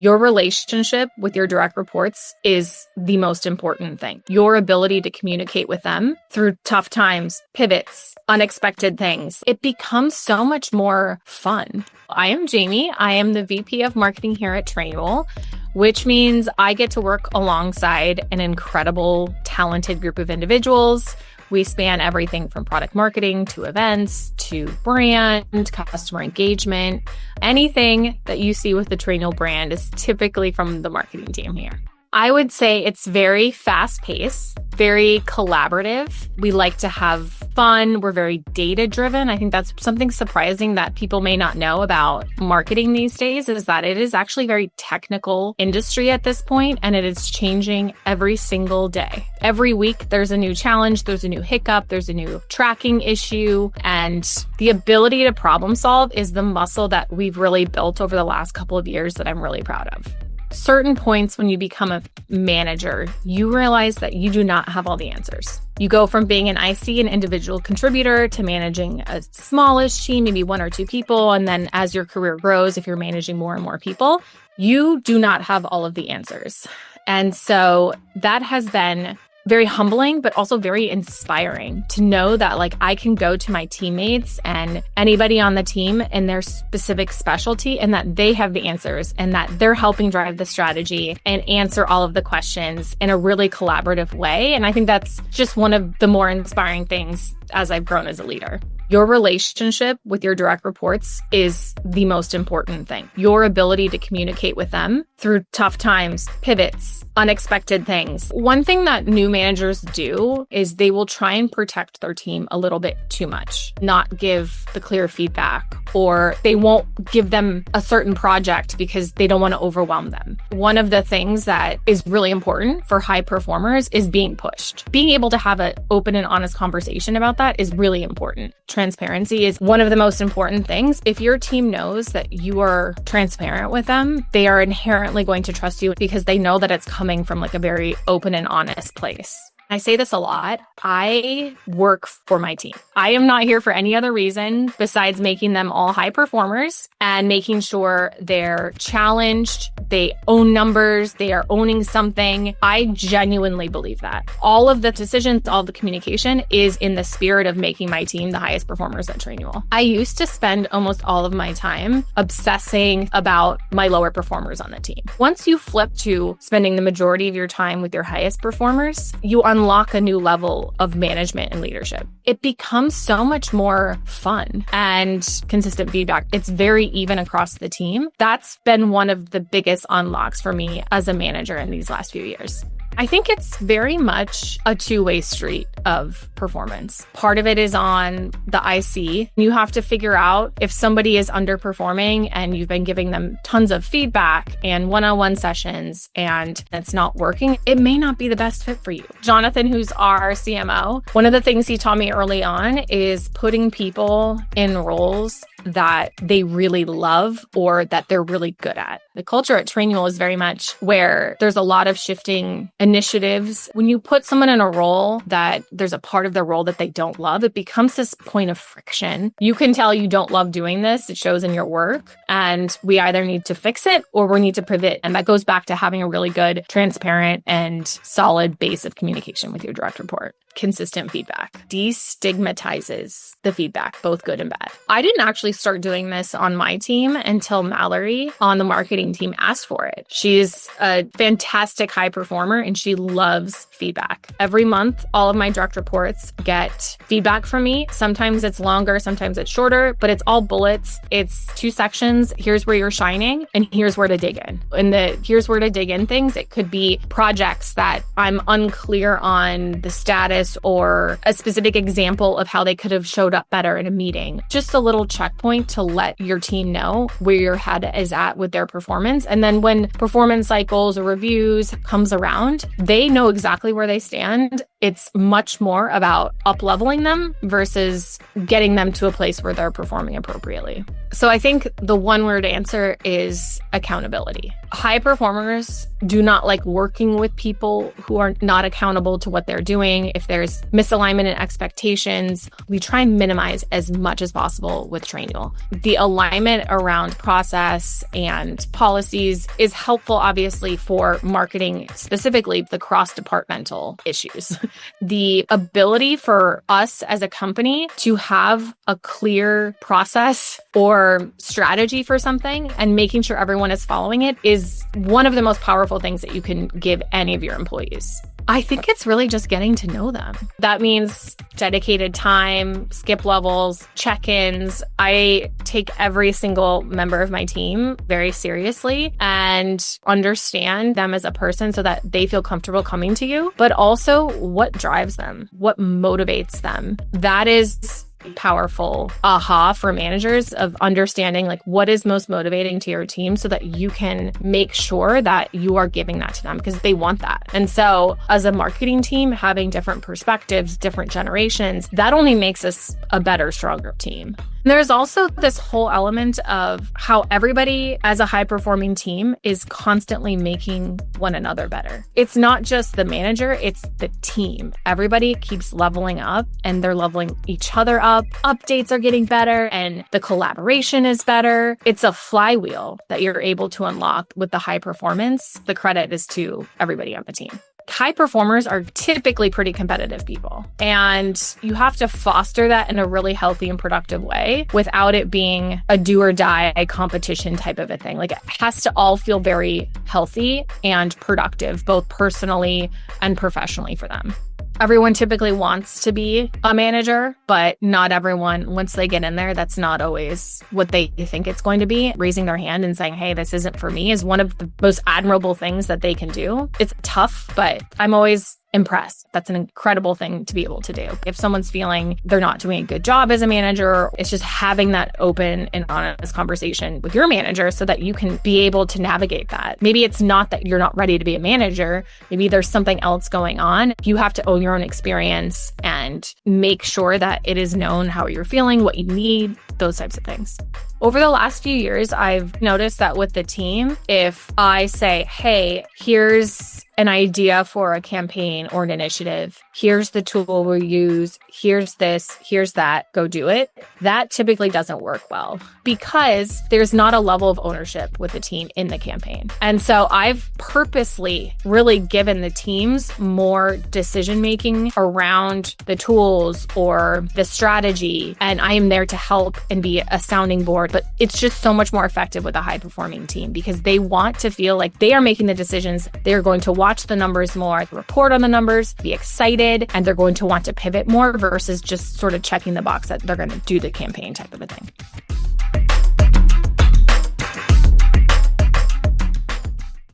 Your relationship with your direct reports is the most important thing. Your ability to communicate with them through tough times, pivots, unexpected things. It becomes so much more fun. I am Jami. I am the VP of Marketing here at Trainual, which means I get to work alongside an incredible, talented group of individuals. We span everything from product marketing to events to brand, customer engagement. Anything that you see with the Trainual brand is typically from the marketing team here. I would say it's very fast-paced, very collaborative. We like to have fun. We're very data-driven. I think that's something surprising that people may not know about marketing these days, is that it is actually a very technical industry at this point, and it is changing every single day. Every week, there's a new challenge, there's a new hiccup, there's a new tracking issue, and the ability to problem solve is the muscle that we've really built over the last couple of years that I'm really proud of. Certain points when you become a manager, you realize that you do not have all the answers. You go from being an IC, an individual contributor, to managing a smallish team, maybe one or two people. And then as your career grows, if you're managing more and more people, you do not have all of the answers. And so that has been very humbling, but also very inspiring to know that I can go to my teammates and anybody on the team in their specific specialty, and that they have the answers and that they're helping drive the strategy and answer all of the questions in a really collaborative way. And I think that's just one of the more inspiring things as I've grown as a leader. Your relationship with your direct reports is the most important thing. Your ability to communicate with them through tough times, pivots, unexpected things. One thing that new managers do is they will try and protect their team a little bit too much, not give the clear feedback, or they won't give them a certain project because they don't want to overwhelm them. One of the things that is really important for high performers is being pushed. Being able to have an open and honest conversation about that is really important. Transparency is one of the most important things. If your team knows that you are transparent with them, they are inherently going to trust you because they know that it's coming from a very open and honest place. I say this a lot. I work for my team. I am not here for any other reason besides making them all high performers and making sure they're challenged, they own numbers, they are owning something. I genuinely believe that. All of the decisions, all of the communication is in the spirit of making my team the highest performers at Trainual. I used to spend almost all of my time obsessing about my lower performers on the team. Once you flip to spending the majority of your time with your highest performers, you unlock a new level of management and leadership. It becomes so much more fun and consistent feedback. It's very even across the team. That's been one of the biggest unlocks for me as a manager in these last few years. I think it's very much a two-way street of performance. Part of it is on the IC. You have to figure out if somebody is underperforming and you've been giving them tons of feedback and one-on-one sessions and it's not working, it may not be the best fit for you. Jonathan, who's our CMO, one of the things he taught me early on is putting people in roles that they really love or that they're really good at. The culture at Trainual is very much where there's a lot of shifting initiatives. When you put someone in a role that there's a part of their role that they don't love, it becomes this point of friction. You can tell you don't love doing this. It shows in your work. And we either need to fix it or we need to pivot. And that goes back to having a really good, transparent, and solid base of communication with your direct report. Consistent feedback destigmatizes the feedback, both good and bad. I didn't actually start doing this on my team until Mallory on the marketing team asked for it. She's a fantastic high performer and she loves feedback. Every month, all of my direct reports get feedback from me. Sometimes it's longer, sometimes it's shorter, but it's all bullets. It's 2 sections. Here's where you're shining and here's where to dig in. And the here's where to dig in things, it could be projects that I'm unclear on the status or a specific example of how they could have showed up better in a meeting. Just a little checkpoint to let your team know where your head is at with their performance. And then when performance cycles or reviews comes around, they know exactly where they stand It's much more about up-leveling them versus getting them to a place where they're performing appropriately. So I think the one-word answer is accountability. High performers do not like working with people who are not accountable to what they're doing. If there's misalignment in expectations, we try and minimize as much as possible with Trainual. The alignment around process and policies is helpful, obviously, for marketing, specifically the cross-departmental issues. The ability for us as a company to have a clear process or strategy for something and making sure everyone is following it is one of the most powerful things that you can give any of your employees. I think it's really just getting to know them. That means dedicated time, skip levels, check-ins. I take every single member of my team very seriously and understand them as a person so that they feel comfortable coming to you, but also what drives them, what motivates them. That is powerful aha for managers of understanding like what is most motivating to your team so that you can make sure that you are giving that to them because they want that. And so as a marketing team, having different perspectives, different generations, that only makes us a better, stronger team. There's also this whole element of how everybody as a high-performing team is constantly making one another better. It's not just the manager, it's the team. Everybody keeps leveling up and they're leveling each other up. Updates are getting better and the collaboration is better. It's a flywheel that you're able to unlock with the high performance. The credit is to everybody on the team. High performers are typically pretty competitive people, and you have to foster that in a really healthy and productive way without it being a do or die competition type of a thing. Like it has to all feel very healthy and productive, both personally and professionally for them. Everyone typically wants to be a manager, but not everyone, once they get in there, that's not always what they think it's going to be. Raising their hand and saying, hey, this isn't for me is one of the most admirable things that they can do. It's tough, but I'm always impressed. That's an incredible thing to be able to do. If someone's feeling they're not doing a good job as a manager, it's just having that open and honest conversation with your manager so that you can be able to navigate that. Maybe it's not that you're not ready to be a manager. Maybe there's something else going on. You have to own your own experience and make sure that it is known how you're feeling, what you need, those types of things. Over the last few years, I've noticed that with the team, if I say, hey, here's an idea for a campaign or an initiative, here's the tool we use, here's this, here's that, go do it, that typically doesn't work well because there's not a level of ownership with the team in the campaign. And so I've purposely really given the teams more decision-making around the tools or the strategy, and I am there to help and be a sounding board. But it's just so much more effective with a high-performing team because they want to feel like they are making the decisions. They're going to watch the numbers more, report on the numbers, be excited, and they're going to want to pivot more versus just sort of checking the box that they're going to do the campaign type of a thing.